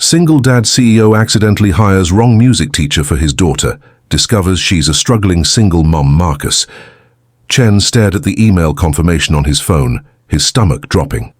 Single dad CEO accidentally hires wrong music teacher for his daughter, discovers she's a struggling single mom. Marcus Chen stared at the email confirmation on his phone, his stomach dropping.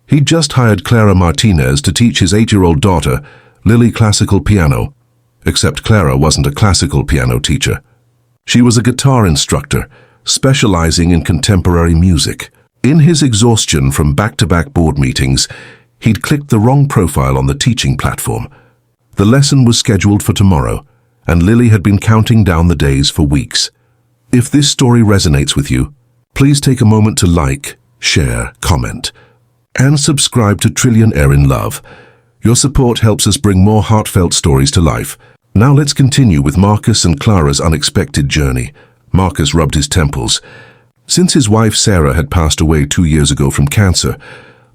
He'd just hired Clara Martinez to teach his 8-year-old daughter, Lily, classical piano. Except Clara wasn't a classical piano teacher. She was a guitar instructor, specializing in contemporary music. In his exhaustion from back-to-back board meetings, he'd clicked the wrong profile on the teaching platform. The lesson was scheduled for tomorrow, and Lily had been counting down the days for weeks. If this story resonates with you, please take a moment to like, share, comment, and subscribe to Trillionaire in Love. Your support helps us bring more heartfelt stories to life. Now let's continue with Marcus and Clara's unexpected journey. Marcus rubbed his temples. Since his wife Sarah had passed away 2 years ago from cancer,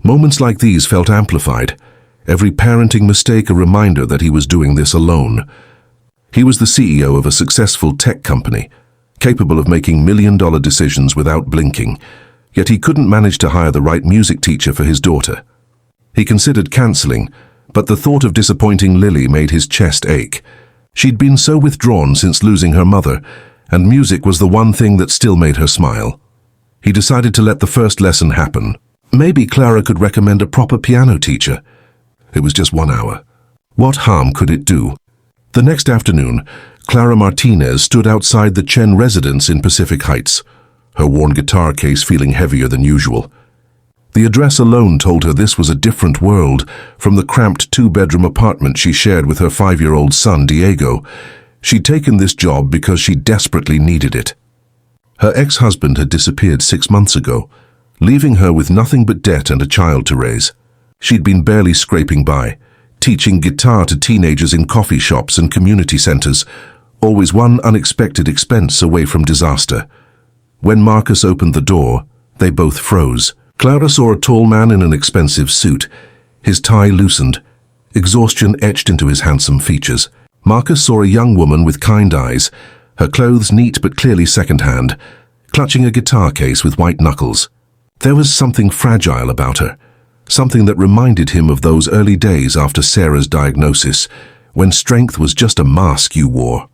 moments like these felt amplified. Every parenting mistake a reminder that he was doing this alone. He was the CEO of a successful tech company, capable of making million-dollar decisions without blinking, yet he couldn't manage to hire the right music teacher for his daughter. He considered canceling, but the thought of disappointing Lily made his chest ache. She'd been so withdrawn since losing her mother, and music was the one thing that still made her smile. He decided to let the first lesson happen. Maybe Clara could recommend a proper piano teacher. It was just 1 hour. What harm could it do? The next afternoon, Clara Martinez stood outside the Chen residence in Pacific Heights, her worn guitar case feeling heavier than usual. The address alone told her this was a different world from the cramped 2-bedroom apartment she shared with her 5-year-old son, Diego. She'd taken this job because she desperately needed it. Her ex-husband had disappeared 6 months ago, leaving her with nothing but debt and a child to raise. She'd been barely scraping by, teaching guitar to teenagers in coffee shops and community centers, always one unexpected expense away from disaster. When Marcus opened the door, they both froze. Clara saw a tall man in an expensive suit. His tie loosened, exhaustion etched into his handsome features. Marcus saw a young woman with kind eyes, her clothes neat but clearly second-hand, clutching a guitar case with white knuckles. There was something fragile about her, something that reminded him of those early days after Sarah's diagnosis, when strength was just a mask you wore.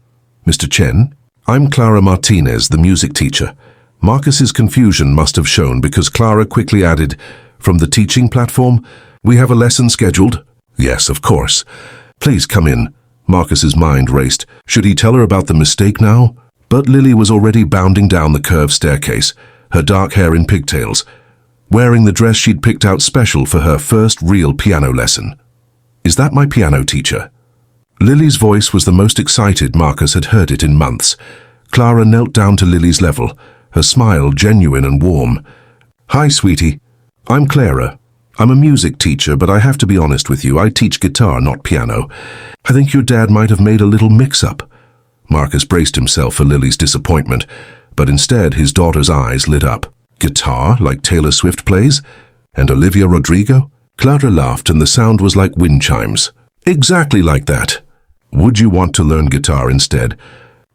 "Mr. Chen, I'm Clara Martinez, the music teacher." Marcus's confusion must have shown because Clara quickly added, "From the teaching platform, we have a lesson scheduled." "Yes, of course. Please come in." Marcus's mind raced. Should he tell her about the mistake now? But Lily was already bounding down the curved staircase, her dark hair in pigtails, wearing the dress she'd picked out special for her first real piano lesson. "Is that my piano teacher?" Lily's voice was the most excited Marcus had heard it in months. Clara knelt down to Lily's level, her smile genuine and warm. "Hi, sweetie. I'm Clara. I'm a music teacher, but I have to be honest with you, I teach guitar, not piano. I think your dad might have made a little mix-up." Marcus braced himself for Lily's disappointment, but instead his daughter's eyes lit up. "Guitar, like Taylor Swift plays? And Olivia Rodrigo?" Clara laughed, and the sound was like wind chimes. "Exactly like that. Would you want to learn guitar instead?"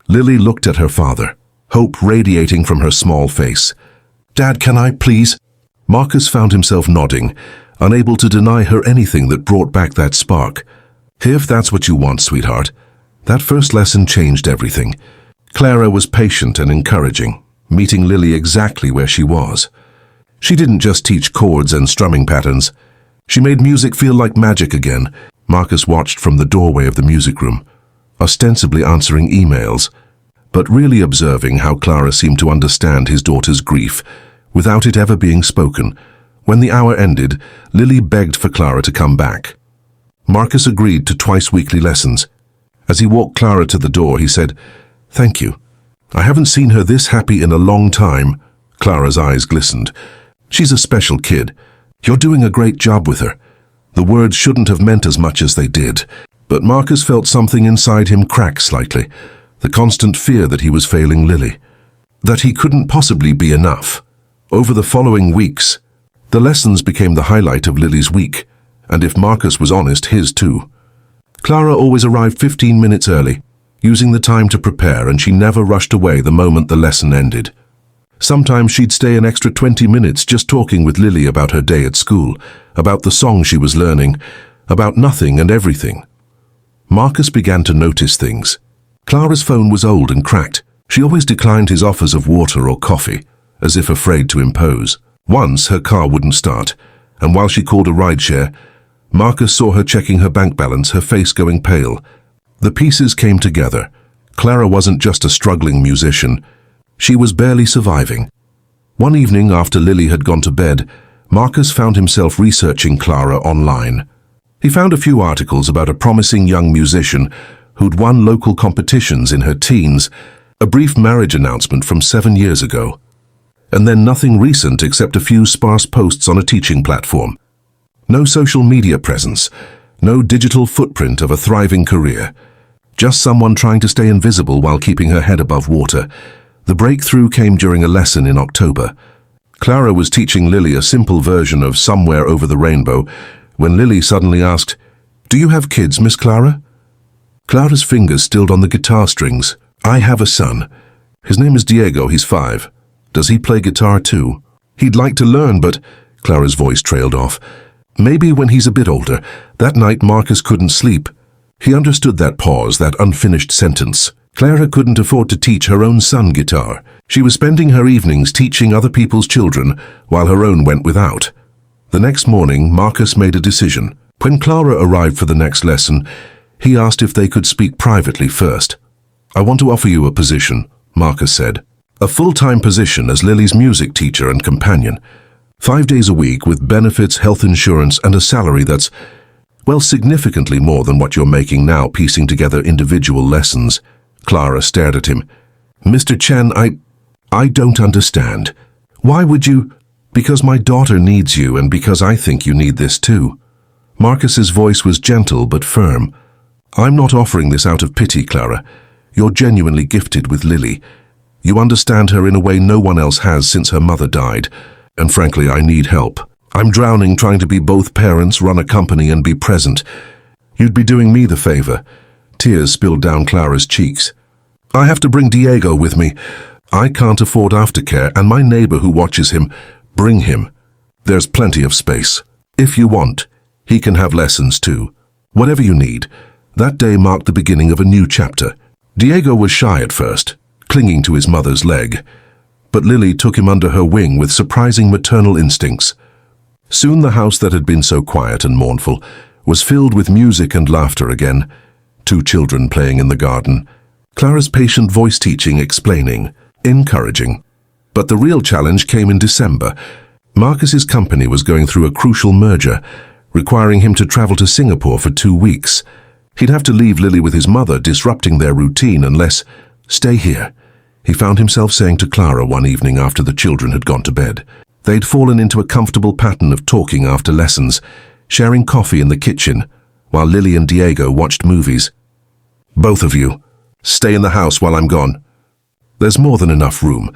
Lily looked at her father, hope radiating from her small face. "Dad, can I, please?" Marcus found himself nodding, unable to deny her anything that brought back that spark. "If that's what you want, sweetheart." That first lesson changed everything. Clara was patient and encouraging, meeting Lily exactly where she was. She didn't just teach chords and strumming patterns. She made music feel like magic again. Marcus watched from the doorway of the music room, ostensibly answering emails, but really observing how Clara seemed to understand his daughter's grief, without it ever being spoken. When the hour ended, Lily begged for Clara to come back. Marcus agreed to twice-weekly lessons. As he walked Clara to the door, he said, "Thank you. I haven't seen her this happy in a long time." Clara's eyes glistened. "She's a special kid. You're doing a great job with her." The words shouldn't have meant as much as they did, but Marcus felt something inside him crack slightly, the constant fear that he was failing Lily, that he couldn't possibly be enough. Over the following weeks, the lessons became the highlight of Lily's week, and if Marcus was honest, his too. Clara always arrived 15 minutes early, using the time to prepare, and she never rushed away the moment the lesson ended. Sometimes she'd stay an extra 20 minutes just talking with Lily about her day at school, about the song she was learning, about nothing and everything. Marcus began to notice things. Clara's phone was old and cracked. She always declined his offers of water or coffee, as if afraid to impose. Once her car wouldn't start, and while she called a rideshare, Marcus saw her checking her bank balance, her face going pale. The pieces came together. Clara wasn't just a struggling musician. She was barely surviving. One evening after Lily had gone to bed, Marcus found himself researching Clara online. He found a few articles about a promising young musician who'd won local competitions in her teens, a brief marriage announcement from 7 years ago, and then nothing recent except a few sparse posts on a teaching platform. No social media presence, no digital footprint of a thriving career. Just someone trying to stay invisible while keeping her head above water. The breakthrough came during a lesson in October. Clara was teaching Lily a simple version of Somewhere Over the Rainbow when Lily suddenly asked, "Do you have kids, Miss Clara?" Clara's fingers stilled on the guitar strings. "I have a son. His name is Diego, he's 5. Does he play guitar too?" "He'd like to learn, but..." Clara's voice trailed off. "Maybe when he's a bit older." That night Marcus couldn't sleep. He understood that pause, that unfinished sentence. Clara couldn't afford to teach her own son guitar. She was spending her evenings teaching other people's children while her own went without. The next morning, Marcus made a decision. When Clara arrived for the next lesson, he asked if they could speak privately first. "I want to offer you a position," Marcus said. "A full-time position as Lily's music teacher and companion. 5 days a week with benefits, health insurance, and a salary that's, well, significantly more than what you're making now piecing together individual lessons." Clara stared at him. "Mr. Chen, I don't understand. Why would you..." "Because my daughter needs you and because I think you need this too." Marcus's voice was gentle but firm. "I'm not offering this out of pity, Clara. You're genuinely gifted with Lily. You understand her in a way no one else has since her mother died. And frankly, I need help. I'm drowning trying to be both parents, run a company, and be present. You'd be doing me the favor." Tears spilled down Clara's cheeks. "I have to bring Diego with me. I can't afford aftercare, and my neighbor who watches him, bring him. There's plenty of space. If you want, he can have lessons too. Whatever you need." That day marked the beginning of a new chapter. Diego was shy at first, clinging to his mother's leg. But Lily took him under her wing with surprising maternal instincts. Soon the house that had been so quiet and mournful was filled with music and laughter again. 2 children playing in the garden. Clara's patient voice teaching, explaining, encouraging. But the real challenge came in December. Marcus's company was going through a crucial merger, requiring him to travel to Singapore for 2 weeks. He'd have to leave Lily with his mother, disrupting their routine unless... "Stay here," he found himself saying to Clara one evening after the children had gone to bed. They'd fallen into a comfortable pattern of talking after lessons, sharing coffee in the kitchen, while Lily and Diego watched movies. "Both of you, stay in the house while I'm gone. There's more than enough room,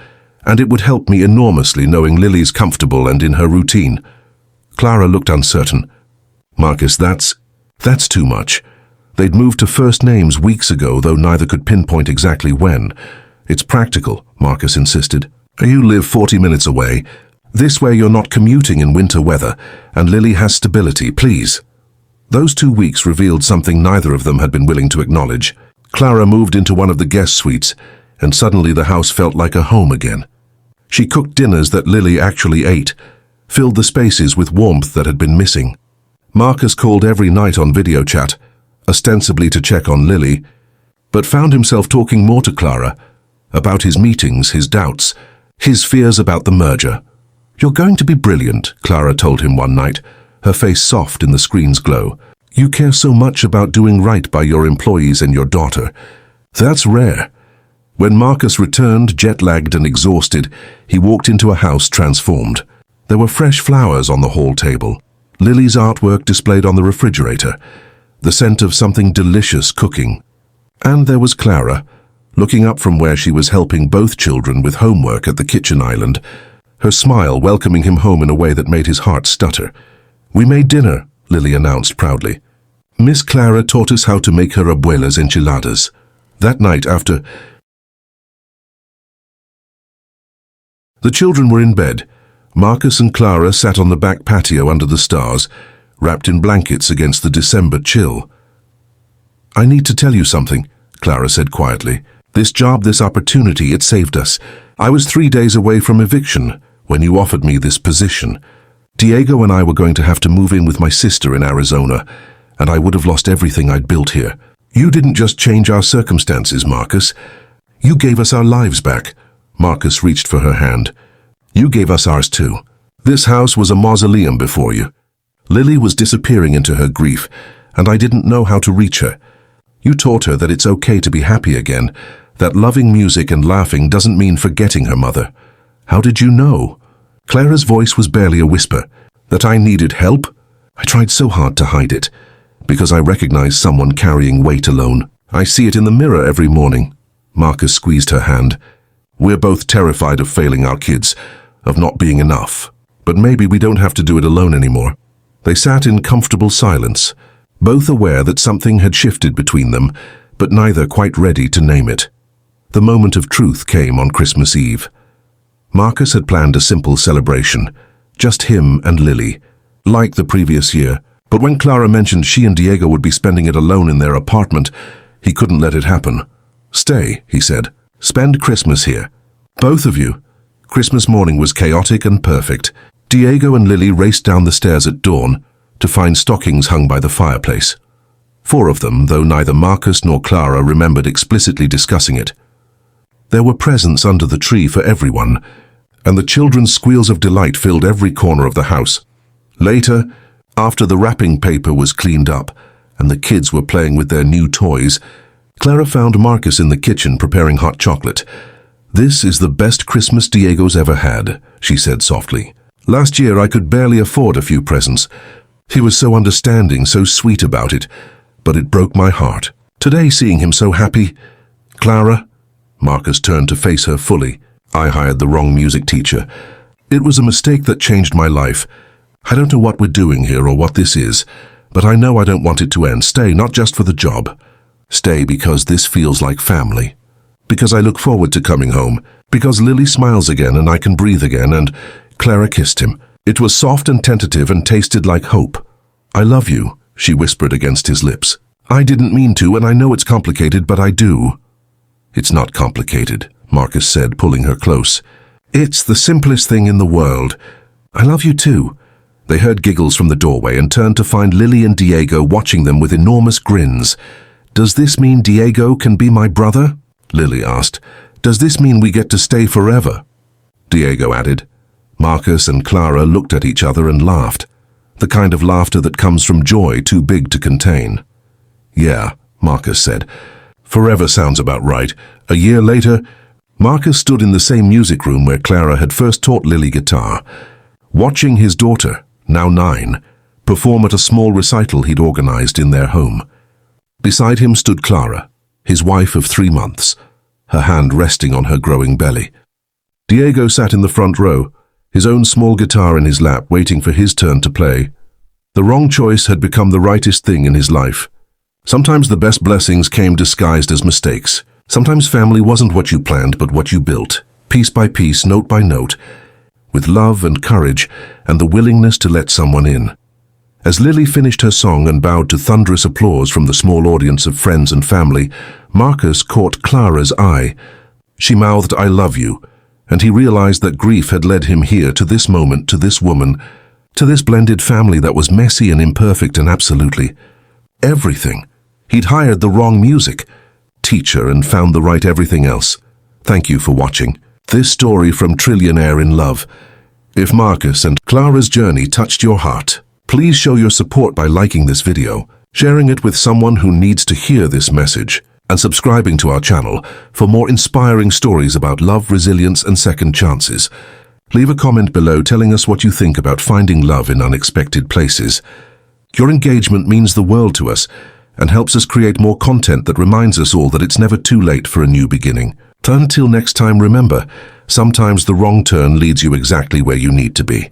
and it would help me enormously knowing Lily's comfortable and in her routine." Clara looked uncertain. "Marcus, that's too much." They'd moved to first names weeks ago, though neither could pinpoint exactly when. "It's practical," Marcus insisted. "You live 40 minutes away. This way you're not commuting in winter weather, and Lily has stability, please." Those 2 weeks revealed something neither of them had been willing to acknowledge. Clara moved into one of the guest suites, and suddenly the house felt like a home again. She cooked dinners that Lily actually ate, filled the spaces with warmth that had been missing. Marcus called every night on video chat, ostensibly to check on Lily, but found himself talking more to Clara about his meetings, his doubts, his fears about the merger. "You're going to be brilliant," Clara told him one night, her face soft in the screen's glow. "You care so much about doing right by your employees and your daughter. That's rare." When Marcus returned, jet-lagged and exhausted, he walked into a house transformed. There were fresh flowers on the hall table, Lily's artwork displayed on the refrigerator, the scent of something delicious cooking. And there was Clara, looking up from where she was helping both children with homework at the kitchen island, her smile welcoming him home in a way that made his heart stutter. "We made dinner," Lily announced proudly. "Miss Clara taught us how to make her abuela's enchiladas." That night after the children were in bed, Marcus and Clara sat on the back patio under the stars, wrapped in blankets against the December chill. "I need to tell you something," Clara said quietly. "This job, this opportunity, it saved us. I was 3 days away from eviction when you offered me this position. Diego and I were going to have to move in with my sister in Arizona, and I would have lost everything I'd built here. You didn't just change our circumstances, Marcus. You gave us our lives back." Marcus reached for her hand. "You gave us ours too. This house was a mausoleum before you. Lily was disappearing into her grief, and I didn't know how to reach her. You taught her that it's okay to be happy again, that loving music and laughing doesn't mean forgetting her mother. How did you know?" Clara's voice was barely a whisper. "That I needed help? I tried so hard to hide it, because I recognized someone carrying weight alone. I see it in the mirror every morning." Marcus squeezed her hand. "We're both terrified of failing our kids, of not being enough. But maybe we don't have to do it alone anymore." They sat in comfortable silence, both aware that something had shifted between them, but neither quite ready to name it. The moment of truth came on Christmas Eve. Marcus had planned a simple celebration, just him and Lily, like the previous year. But when Clara mentioned she and Diego would be spending it alone in their apartment, he couldn't let it happen. "Stay," he said. "Spend Christmas here. Both of you." Christmas morning was chaotic and perfect. Diego and Lily raced down the stairs at dawn to find stockings hung by the fireplace. 4 of them, though neither Marcus nor Clara remembered explicitly discussing it. There were presents under the tree for everyone, and the children's squeals of delight filled every corner of the house. Later, after the wrapping paper was cleaned up and the kids were playing with their new toys, Clara found Marcus in the kitchen preparing hot chocolate. "This is the best Christmas Diego's ever had," she said softly. "Last year I could barely afford a few presents. He was so understanding, so sweet about it, but it broke my heart. Today, seeing him so happy..." "Clara," Marcus turned to face her fully. "I hired the wrong music teacher. It was a mistake that changed my life. I don't know what we're doing here or what this is, but I know I don't want it to end. Stay, not just for the job. Stay because this feels like family. Because I look forward to coming home. Because Lily smiles again and I can breathe again." And Clara kissed him. It was soft and tentative and tasted like hope. "I love you," she whispered against his lips. "I didn't mean to, and I know it's complicated, but I do." "It's not complicated," Marcus said, pulling her close. "It's the simplest thing in the world. I love you too." They heard giggles from the doorway and turned to find Lily and Diego watching them with enormous grins. "Does this mean Diego can be my brother?" Lily asked. "Does this mean we get to stay forever?" Diego added. Marcus and Clara looked at each other and laughed, the kind of laughter that comes from joy too big to contain. "Yeah," Marcus said. "Forever sounds about right." A year later, Marcus stood in the same music room where Clara had first taught Lily guitar, watching his daughter, now 9, perform at a small recital he'd organized in their home. Beside him stood Clara, his wife of 3 months, her hand resting on her growing belly. Diego sat in the front row, his own small guitar in his lap, waiting for his turn to play. The wrong choice had become the rightest thing in his life. Sometimes the best blessings came disguised as mistakes. Sometimes family wasn't what you planned, but what you built, piece by piece, note by note, with love and courage and the willingness to let someone in. As Lily finished her song and bowed to thunderous applause from the small audience of friends and family, Marcus caught Clara's eye. She mouthed, "I love you," and he realized that grief had led him here, to this moment, to this woman, to this blended family that was messy and imperfect and absolutely everything. He'd hired the wrong music teacher and found the right everything else. Thank you for watching this story from Trillionaire in Love. If Marcus and Clara's journey touched your heart, please show your support by liking this video, sharing it with someone who needs to hear this message, and subscribing to our channel for more inspiring stories about love, resilience, and second chances. Leave a comment below telling us what you think about finding love in unexpected places. Your engagement means the world to us and helps us create more content that reminds us all that it's never too late for a new beginning. Until next time, remember, sometimes the wrong turn leads you exactly where you need to be.